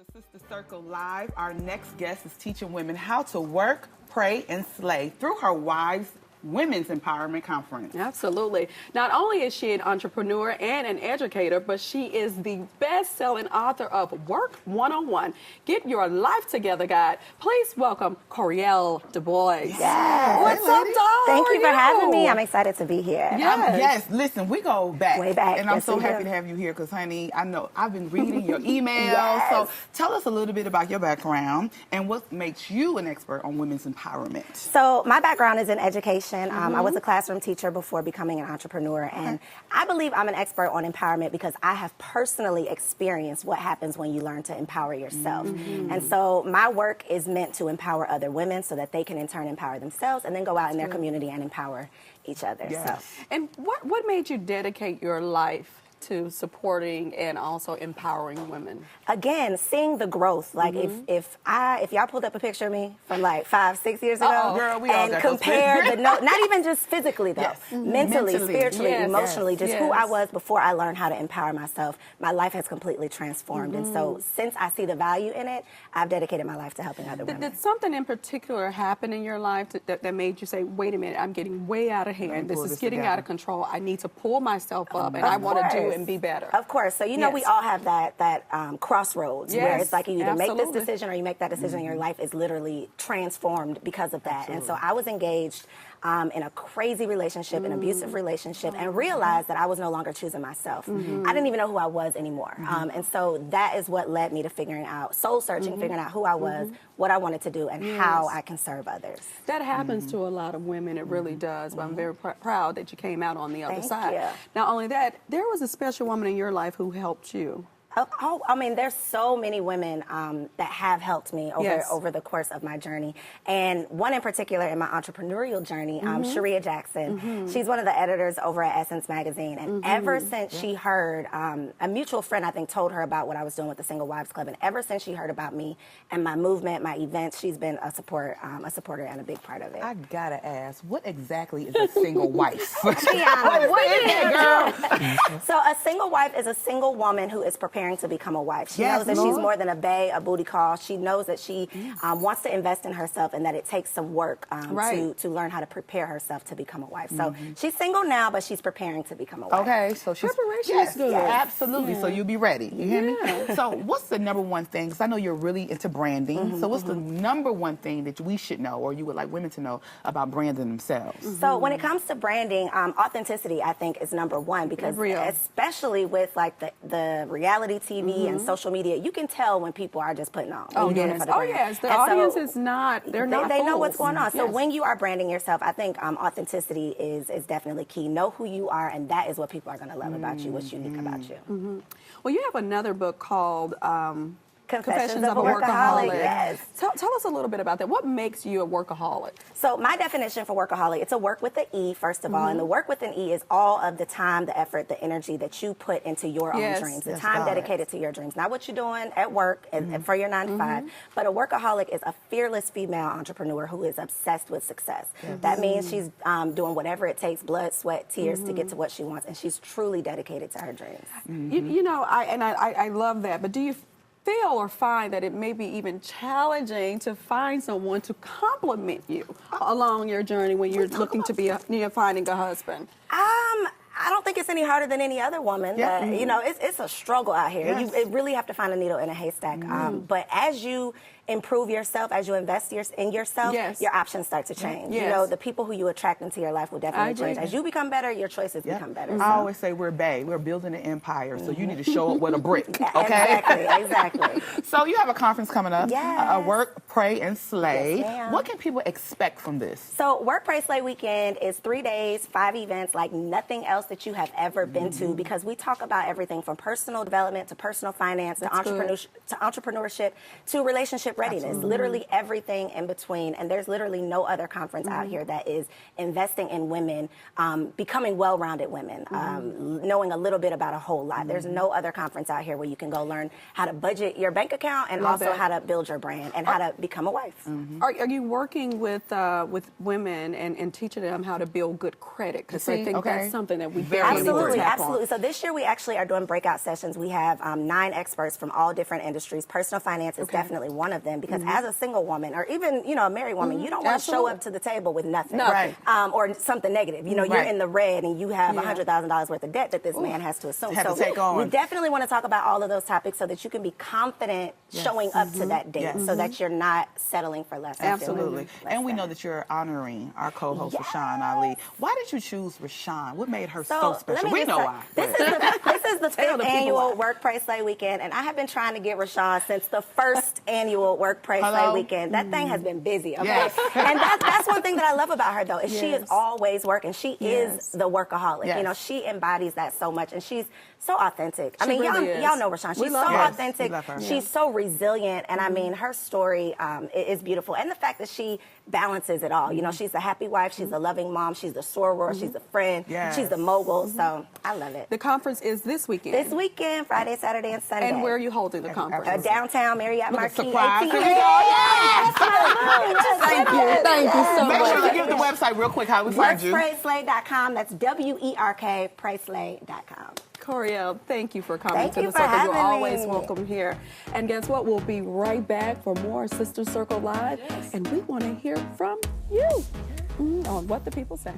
to Sister Circle Live. Our next guest is teaching women how to work, pray, and slay through her Wives Women's Empowerment Conference. Absolutely. Not only is she an entrepreneur and an educator, but she is the best-selling author of Work 101, Get Your Life Together Guide. Please welcome Koereyelle DuBose. Yes. What's up, dog? Thank you for having me. I'm excited to be here. Yes, listen, we go back. Way back. And I'm Yes, so we happy do. to have you here because, honey, I know I've been reading your emails. Yes. So tell us a little bit about your background and what makes you an expert on women's empowerment. So my background is in education. I was a classroom teacher before becoming an entrepreneur, and I believe I'm an expert on empowerment because I have personally experienced what happens when you learn to empower yourself. And so my work is meant to empower other women so that they can in turn empower themselves and then go out in their community and empower each other. Yes. So. And what made you dedicate your life to supporting and also empowering women? Again, seeing the growth. Like if y'all pulled up a picture of me from like 5-6 years ago, Girl, we all and got those compared pictures. not even just physically though, Yes. mentally, spiritually, Yes. emotionally, just who Yes. I was before I learned how to empower myself, my life has completely transformed. And so since I see the value in it, I've dedicated my life to helping other women. Did something in particular happen in your life that made you say, wait a minute, I'm getting way out of hand. This pull is this getting together. out of control. I need to pull myself up and I want to do course. and be better. Of course. So, you know, we Yes. all have that crossroads where Yes, it's like you either make absolutely. this decision or you make that decision and your life is literally transformed because of that. And so I was engaged in a crazy relationship, an abusive relationship, and realized that I was no longer choosing myself. I didn't even know who I was anymore. And so that is what led me to figuring out, soul searching, figuring out who I was, what I wanted to do, and how I can serve others. That happens to a lot of women. It really does. But I'm very proud that you came out on the other Thank side. you. Not only that, there was a special woman in your life who helped you. I mean, there's so many women that have helped me over the course of my journey. And one in particular in my entrepreneurial journey, Sharia Jackson. She's one of the editors over at Essence Magazine. And ever since she heard, a mutual friend, I think, told her about what I was doing with the Single Wives Club. And ever since she heard about me and my movement, my events, she's been a supporter and a big part of it. I gotta ask, what exactly is a single wife? What is it, girl? So a single wife is a single woman who is preparing to become a wife. She Yes, knows that Lord. she's more than a bae, a booty call. She knows that she wants to invest in herself and that it takes some work to learn how to prepare herself to become a wife. So she's single now, but she's preparing to become a wife. Okay, so she's Preparation yes, is good. yes, absolutely. So you'll be ready. You hear me? So what's the number one thing? Because I know you're really into branding. So what's the number one thing that we should know, or you would like women to know about branding themselves? So when it comes to branding, authenticity, I think, is number one because especially with like the reality TV and social media, you can tell when people are just putting on. Oh, when you're doing it yes. for the Oh, brand. yes. The And audience so is not, they're not They know fools. what's going on. So Yes. when you are branding yourself, I think authenticity is definitely key. Know who you are, and that is what people are going to love about you, what's unique about you. Well, you have another book called Confessions of a Workaholic. Yes. Tell us a little bit about that. What makes you a workaholic? So my definition for workaholic, it's a work with an E, first of all. And the work with an E is all of the time, the effort, the energy that you put into your own dreams. The time dedicated to your dreams. Not what you're doing at work and for your 9 to 5. But a workaholic is a fearless female entrepreneur who is obsessed with success. That means she's doing whatever it takes, blood, sweat, tears to get to what she wants. And she's truly dedicated to her dreams. You know, I love that. But do you feel or find that it may be even challenging to find someone to compliment you along your journey when you're looking to be finding a husband? I don't think it's any harder than any other woman. You know, it's a struggle out here. Yes. You really have to find a needle in a haystack. But as you improve yourself, as you invest in yourself, your options start to change. Yes. You know, the people who you attract into your life will definitely change. As you become better, your choices become better. I always say we're bae. We're building an empire, so you need to show up with a brick, okay? Exactly. So you have a conference coming up, Yes. Work, Pray, and Slay. Yes, ma'am. What can people expect from this? So WerkPraySlay weekend is 3 days, 5 events like nothing else that you have ever been to, because we talk about everything from personal development to personal finance to entrepreneurship to relationship readiness. Literally everything in between. And there's literally no other conference out here that is investing in women, becoming well-rounded women, knowing a little bit about a whole lot. There's no other conference out here where you can go learn how to budget your bank account and also how to build your brand and how to become a wife. Are you working with women and teaching them how to build good credit? Because I think that's something that we Very definitely need to Absolutely, tap on. absolutely. So this year we actually are doing breakout sessions. We have 9 experts from all different industries. Personal finance is definitely one of them because as a single woman or even, a married woman, you don't want to show up to the table with nothing. Right. Or something negative. You're in the red and you have $100,000 worth of debt that this man has to assume. Have to take on. We definitely want to talk about all of those topics so that you can be confident showing up to that date so that you're not settling for less. Absolutely. And we know that you're honoring our co-host, Rashawn Ali. Why did you choose Rashawn? What made her so special? We know why. This is the 5th annual WerkPraySlay weekend, and I have been trying to get Rashawn since the first annual WerkPraySlay weekend. That thing has been busy, okay? Yes. And that's one thing that I love about her, though, is she is always working. She is the workaholic. Yes. She embodies that so much, and she's so authentic. I She mean, really y'all is. know Rashawn. We She's love so her. authentic. We love her. She's so resilient, and I mean, her story is beautiful. And the fact that she balances it all. She's a happy wife, she's a loving mom, she's a soror, she's a friend, she's a mogul. So I love it. The conference is this weekend. This weekend, Friday, Saturday, and Sunday. And where are you holding the conference? Downtown Marriott Marquis. surprise. 18. Yes. Thank you so Make much. sure you give the website real quick how we find you. WerkPraySlay.com. That's WerkPraySlay.com. Koereyelle, thank you for coming Thank to you the for circle. You're having always me. welcome here. And guess what? We'll be right back for more Sister Circle Live. And we want to hear from you on What the People Say.